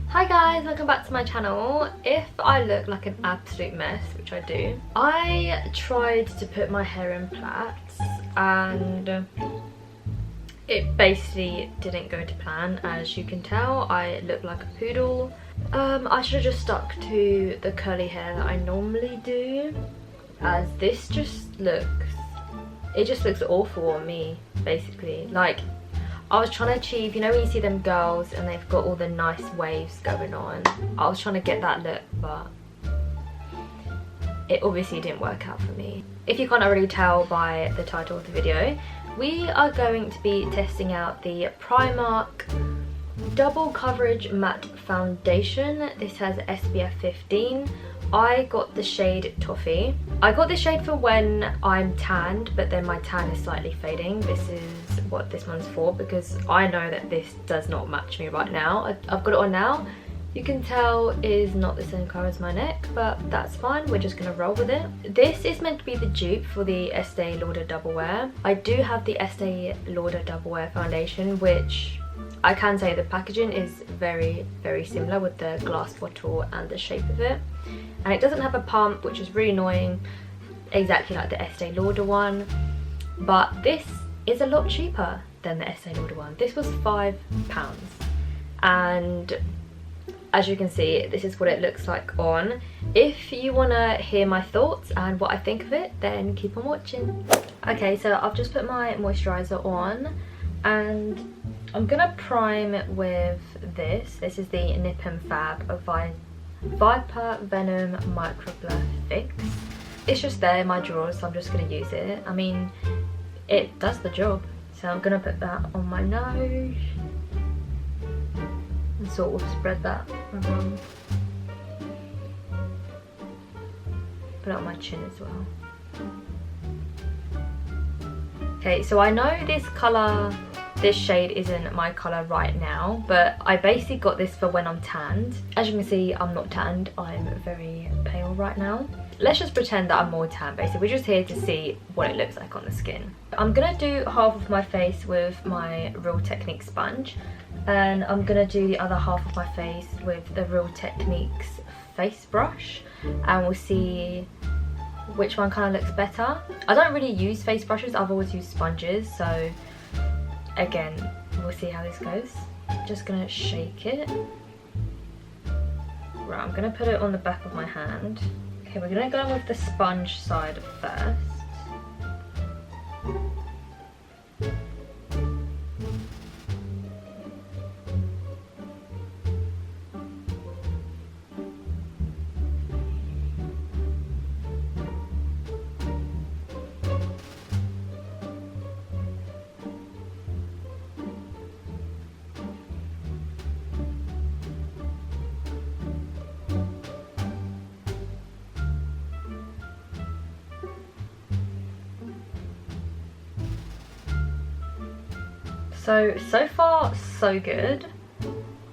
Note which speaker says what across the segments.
Speaker 1: Hi guys, welcome back to my channel. If I look like an absolute mess, which I do, I tried to put my hair in plaits and it basically didn't go to plan. As you can tell, I look like a poodle. I should have just stuck to the curly hair that I normally do, as this just looks, it just looks awful on me basically. Like, I was trying to achieve, you know when you see them girls and they've got all the nice waves going on, I was trying to get that look, but it obviously didn't work out for me. If you can't already tell by the title of the video, we are going to be testing out the Primark Double Coverage Matte Foundation. This has SPF 15. I got the shade Toffee. I got this shade for when I'm tanned, but then my tan is slightly fading. This is what this one's for, because I know that this does not match me right now. I've got it on now. You can tell it is not the same colour as my neck, but that's fine. We're just going to roll with it. This is meant to be the dupe for the Estee Lauder Double Wear. I do have the Estee Lauder Double Wear foundation, which I can say the packaging is very, very similar with the glass bottle and the shape of it. And it doesn't have a pump, which is really annoying, exactly like the Estee Lauder one. But this is a lot cheaper than the Estee Lauder one. This was £5. And as you can see, this is what it looks like on. If you want to hear my thoughts and what I think of it, then keep on watching. Okay, so I've just put my moisturiser on and I'm gonna prime it with this. This is the Nip and Fab of Viper Venom Micro Blur Fix. It's just there in my drawers, so I'm just gonna use it. I mean, it does the job. So I'm gonna put that on my nose and sort of spread that around. Put it on my chin as well. Okay, so I know this shade isn't my colour right now, but I basically got this for when I'm tanned. As you can see, I'm not tanned, I'm very pale right now. Let's just pretend that I'm more tan basically. We're just here to see what it looks like on the skin. I'm gonna do half of my face with my Real Techniques sponge, and I'm gonna do the other half of my face with the Real Techniques face brush, and we'll see which one kind of looks better. I don't really use face brushes, I've always used sponges, so again, we'll see how this goes. Just gonna shake it. Right, I'm gonna put it on the back of my hand. Okay, we're gonna go with the sponge side first. So far so good.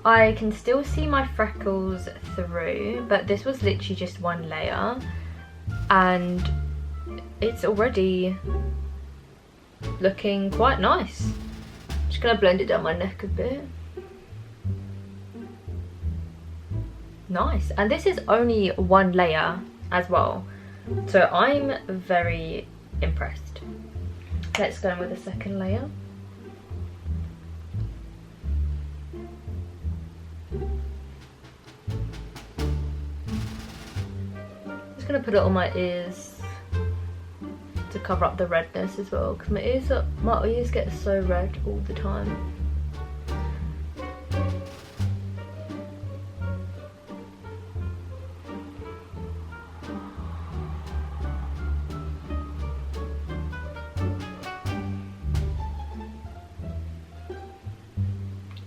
Speaker 1: I can still see my freckles through, but this was literally just one layer and it's already looking quite nice. Just gonna blend it down my neck a bit. Nice. And this is only one layer as well, so I'm very impressed. Let's go in with the second layer. Just gonna put it on my ears to cover up the redness as well, because my ears get so red all the time.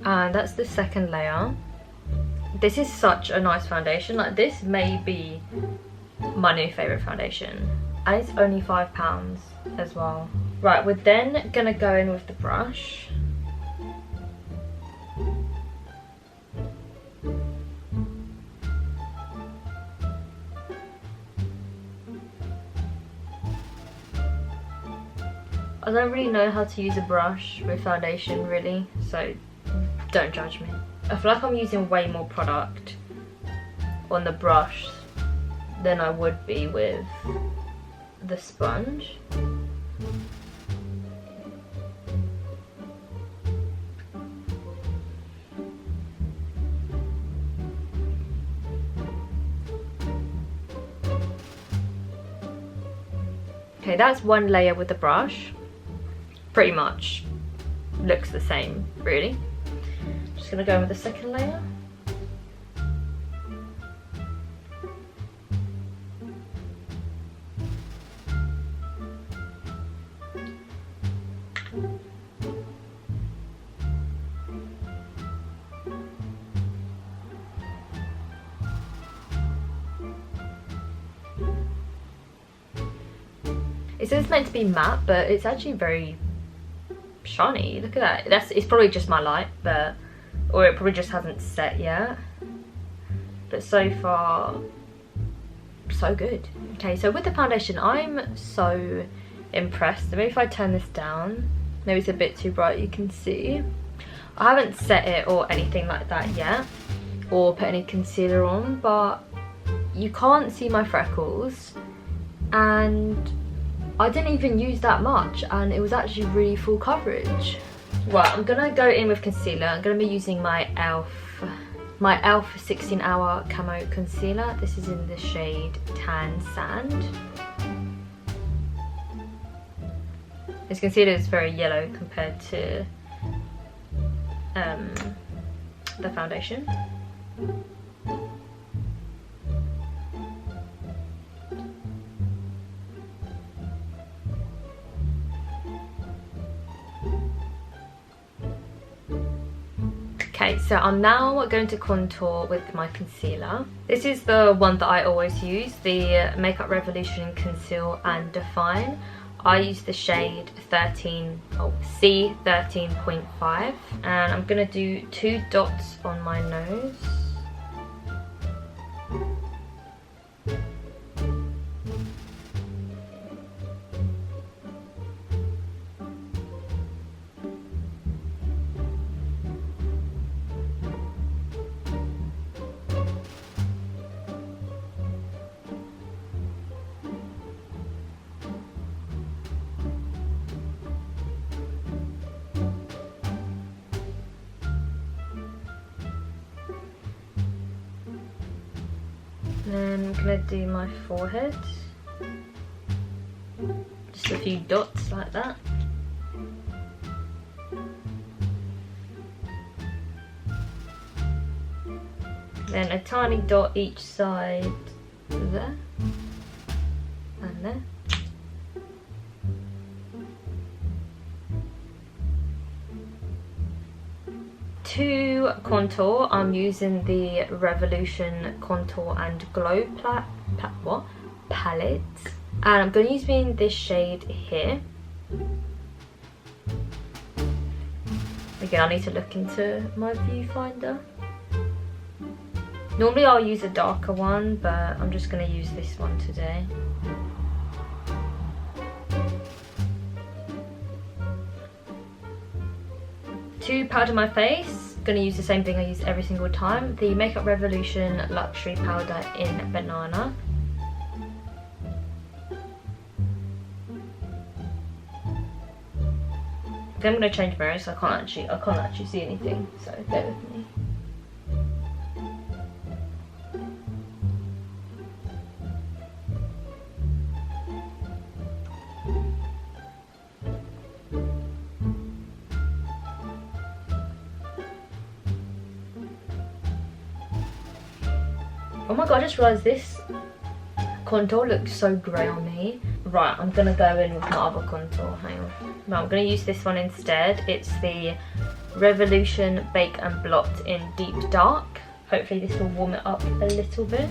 Speaker 1: And that's the second layer. This is such a nice foundation. Like, this may be my new favourite foundation, and it's only £5 as well. Right, we're then gonna go in with the brush. I don't really know how to use a brush with foundation really, so don't judge me. I feel like I'm using way more product on the brush than I would be with the sponge. Okay, that's one layer with the brush. Pretty much looks the same, really. Just gonna go in with the second layer. It says it's meant to be matte, but it's actually very shiny. Look at that. It's probably just my light, but or it probably just hasn't set yet. But so far, so good. Okay, so with the foundation, I'm so impressed. So maybe if I turn this down, maybe it's a bit too bright, you can see. I haven't set it or anything like that yet, or put any concealer on, but you can't see my freckles, and I didn't even use that much, and it was actually really full coverage. Right, I'm gonna go in with concealer. I'm gonna be using my e.l.f. 16 Hour Camo Concealer. This is in the shade Tan Sand. This concealer is very yellow compared to the foundation. Okay, so I'm now going to contour with my concealer. This is the one that I always use, the Makeup Revolution Conceal and Define. I use the shade C13.5, and I'm going to do 2 dots on my nose. And then I'm going to do my forehead. Just a few dots like that. Then a tiny dot each side there and there. To contour, I'm using the Revolution Contour and Glow palette, and I'm going to use this shade here. Again, I need to look into my viewfinder. Normally I'll use a darker one, but I'm just going to use this one today. To powder my face, going to use the same thing I use every single time, the Makeup Revolution Luxury Powder in Banana. Then I'm going to change mirrors, so I can't actually see anything, so bear with me. Oh my god, I just realised this contour looks so grey on me. Right, I'm going to go in with my other contour, hang on. No, I'm going to use this one instead. It's the Revolution Bake and Blot in Deep Dark. Hopefully this will warm it up a little bit.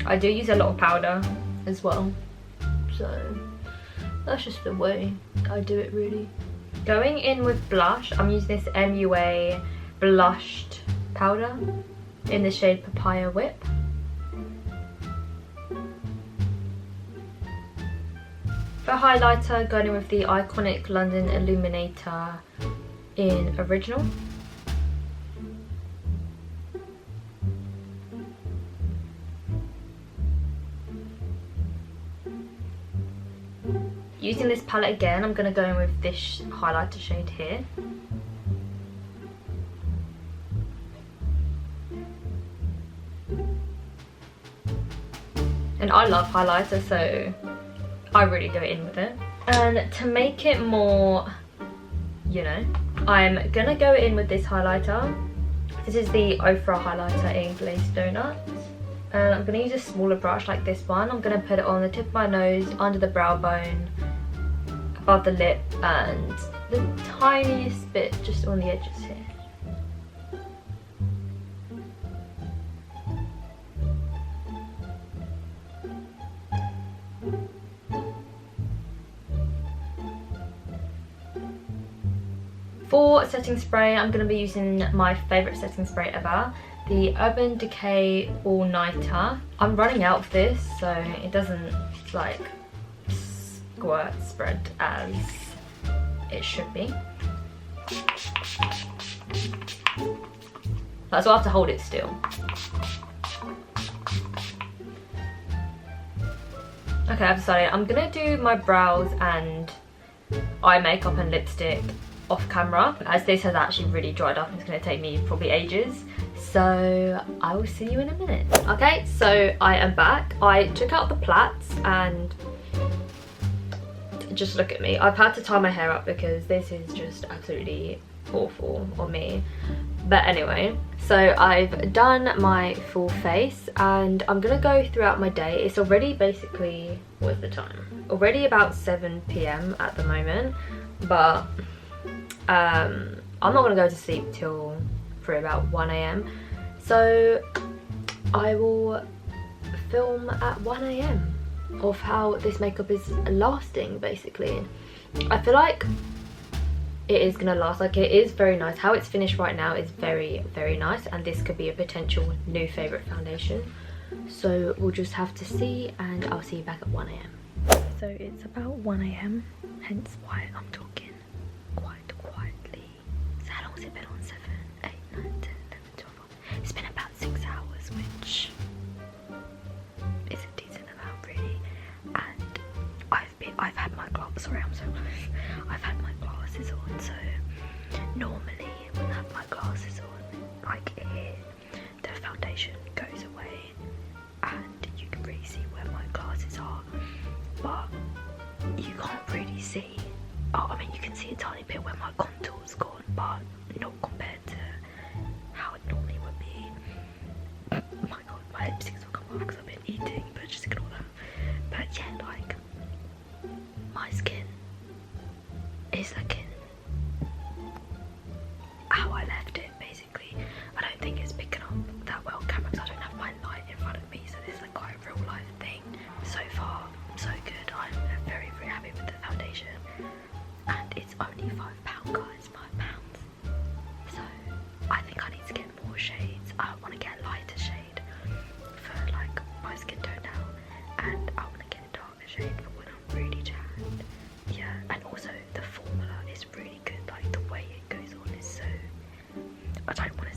Speaker 1: I do use a lot of powder as well, so that's just the way I do it really. Going in with blush, I'm using this MUA blushed powder in the shade Papaya Whip. For highlighter, going in with the iconic London Illuminator in Original. Using this palette again, I'm going to go in with this highlighter shade here. And I love highlighter, so I really go in with it. And to make it more, you know, I'm going to go in with this highlighter. This is the Ofra highlighter in Glazed Donuts. And I'm going to use a smaller brush like this one. I'm going to put it on the tip of my nose, under the brow bone, above the lip, and the tiniest bit just on the edges here. For setting spray, I'm going to be using my favourite setting spray ever, the Urban Decay All Nighter. I'm running out of this, so it doesn't like spread as it should be. So I have to hold it still. Okay, I've decided I'm gonna do my brows and eye makeup and lipstick off camera, as this has actually really dried up and it's going to take me probably ages. So I will see you in a minute. Okay, so I am back. I took out the plaits and just look at me. I've had to tie my hair up because this is just absolutely awful on me. But anyway, so I've done my full face and I'm gonna go throughout my day. It's already basically, what's the time? Already about 7 PM at the moment, but I'm not gonna go to sleep till for about 1 AM. So I will film at 1 AM of how this makeup is lasting, basically. I feel like it is gonna last, like it is very nice. How it's finished right now is very, very nice, and this could be a potential new favorite foundation. So we'll just have to see, and I'll see you back at 1 AM. So it's about 1 AM, hence why I'm talking quite quietly. So how long has it been on? 7, 8, 9, 10, 11, 12. It's been about 6 hours, which is a decent amount, really. And I've had my glasses. Sorry, I'm so close. I've had my glasses on, so normally when I have my glasses on, like here, the foundation goes away, and you can really see where my glasses are, but you can't really see. Oh, I mean, you can see a tiny bit where my contour's gone, but not compared to how it normally would be. Oh my god, my lipsticks will come off because I've been eating, but just ignore that. But yeah, like, my skin is looking how I left it, basically. I don't think it's picking up that well on camera because I don't have my light in front of me, so this is like quite a real life thing. So far, so good. I'm very, very happy with the foundation. And it's only £5, guys, £5. So I think I need to get more shades. I want to get a lighter shade for like my skin tone now, and I want to get a darker shade for when I'm really tanned. Yeah, and also the formula is really good. Like the way it goes on is so, I don't want to